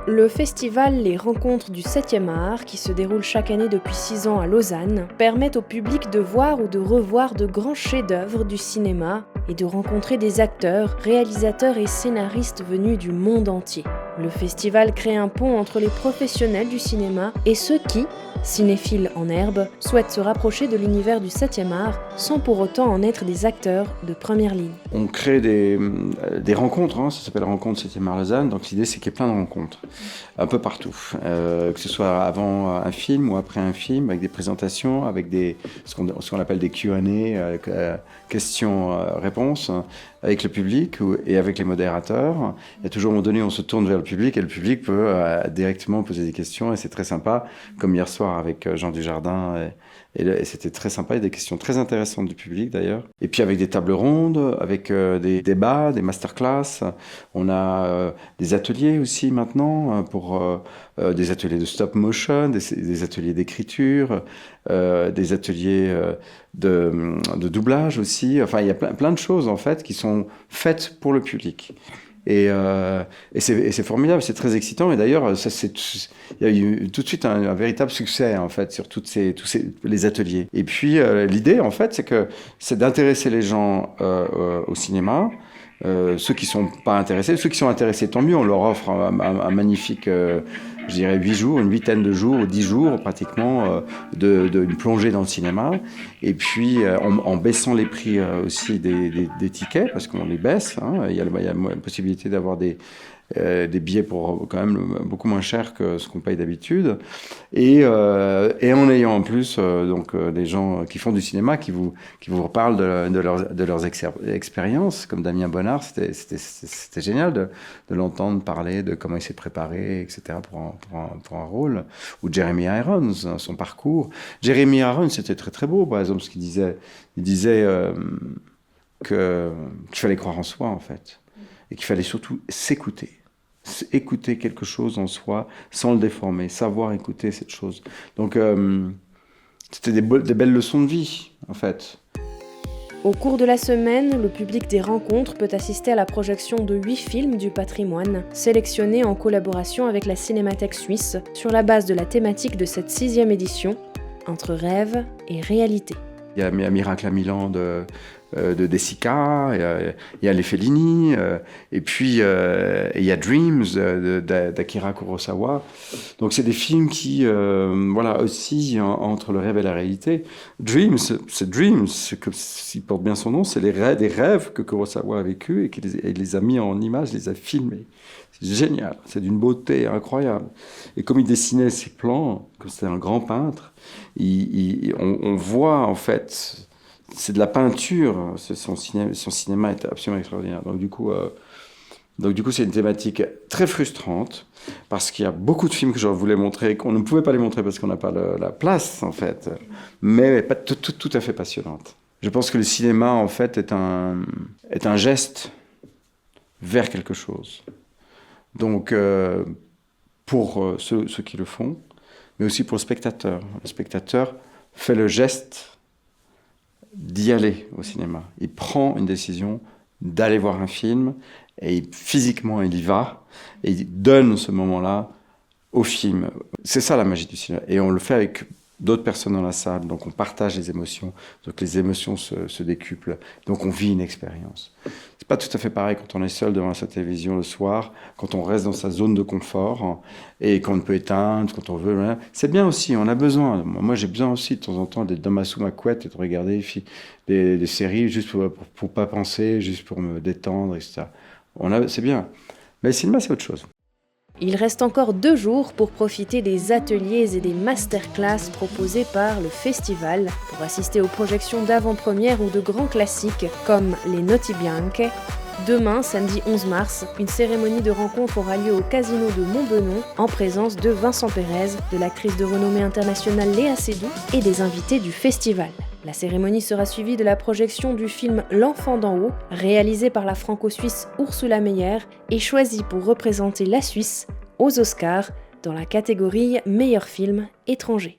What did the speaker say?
Le festival Les Rencontres du 7e art, qui se déroule chaque année depuis 6 ans à Lausanne, permet au public de voir ou de revoir de grands chefs-d'œuvre du cinéma et de rencontrer des acteurs, réalisateurs et scénaristes venus du monde entier. Le festival crée un pont entre les professionnels du cinéma et ceux qui, cinéphiles en herbe, souhaitent se rapprocher de l'univers du 7e art sans pour autant en être des acteurs de première ligne. On crée des rencontres, ça s'appelle Rencontres 7e art Lausanne, donc l'idée c'est qu'il y ait plein de rencontres, un peu partout, que ce soit avant un film ou après un film, avec des présentations, avec ce qu'on appelle des Q&A, questions-réponses, avec le public et avec les modérateurs. Il y a toujours un moment donné, on se tourne vers le public et le public peut directement poser des questions et c'est très sympa, comme hier soir avec Jean Dujardin. Et c'était très sympa, il y a des questions très intéressantes du public d'ailleurs. Et puis avec des tables rondes, avec des débats, des masterclass. On a des ateliers aussi maintenant, pour des ateliers de stop motion, des ateliers d'écriture, des ateliers de doublage aussi. Enfin, il y a plein de choses en fait qui sont faites pour le public. Et c'est formidable, c'est très excitant. Et d'ailleurs, il y a eu tout de suite un véritable succès en fait sur tous les ateliers. Et puis l'idée en fait, c'est d'intéresser les gens au cinéma. Ceux qui sont pas intéressés, ceux qui sont intéressés, tant mieux. On leur offre un magnifique, je dirais 8 jours, une vingtaine de jours, ou 10 jours pratiquement, d'une plongée dans le cinéma. Et puis en baissant les prix aussi des tickets, parce qu'on les baisse. Il y a la possibilité d'avoir des billets pour quand même beaucoup moins cher que ce qu'on paye d'habitude, et en ayant en plus des gens qui font du cinéma qui vous reparlent de leurs expériences, comme Damien Bonnard. C'était génial de l'entendre parler de comment il s'est préparé, etc. pour un rôle, ou Jeremy Irons, son parcours. Jeremy Irons, c'était très très beau, par exemple, ce qu'il disait. Il disait qu'il fallait croire en soi en fait, et qu'il fallait surtout s'écouter. Écouter quelque chose en soi sans le déformer, savoir écouter cette chose. Donc c'était des belles leçons de vie en fait. Au cours de la semaine, le public des rencontres peut assister à la projection de 8 films du patrimoine, sélectionnés en collaboration avec la Cinémathèque suisse, sur la base de la thématique de cette 6e édition, entre rêve et réalité. Il y a Miracle à Milan de De Sica, il y a les Fellini, et puis il y a Dreams d'Akira Kurosawa. Donc c'est des films qui oscillent entre le rêve et la réalité. Dreams, s'il porte bien son nom, c'est des rêves que Kurosawa a vécu et qu'il les a mis en images, les a filmés. C'est génial, c'est d'une beauté incroyable. Et comme il dessinait ses plans, comme c'était un grand peintre, on voit en fait, c'est de la peinture. Son cinéma est absolument extraordinaire. Donc du coup, c'est une thématique très frustrante, parce qu'il y a beaucoup de films que je voulais montrer, qu'on ne pouvait pas les montrer parce qu'on n'a pas la place en fait, mais pas tout à fait passionnante. Je pense que le cinéma en fait est un geste vers quelque chose. Donc, pour ceux qui le font, mais aussi pour le spectateur. Le spectateur fait le geste d'y aller au cinéma. Il prend une décision d'aller voir un film, et physiquement, il y va, et il donne ce moment-là au film. C'est ça la magie du cinéma. Et on le fait avec d'autres personnes dans la salle, donc on partage les émotions, donc les émotions se décuplent, donc on vit une expérience. C'est pas tout à fait pareil quand on est seul devant sa télévision le soir, quand on reste dans sa zone de confort et qu'on peut éteindre quand on veut. C'est bien aussi, on a besoin. Moi j'ai besoin aussi de temps en temps d'être sous ma couette et de regarder des séries juste pour pas penser, juste pour me détendre, etc. C'est bien. Mais le cinéma c'est autre chose. Il reste encore 2 jours pour profiter des ateliers et des masterclass proposés par le festival pour assister aux projections d'avant-première ou de grands classiques comme les Notti Bianche. Demain, samedi 11 mars, une cérémonie de rencontre aura lieu au Casino de Montbenon en présence de Vincent Pérez, de l'actrice de renommée internationale Léa Seydoux et des invités du festival. La cérémonie sera suivie de la projection du film L'Enfant d'en haut, réalisé par la franco-suisse Ursula Meyer et choisi pour représenter la Suisse aux Oscars dans la catégorie Meilleur film étranger.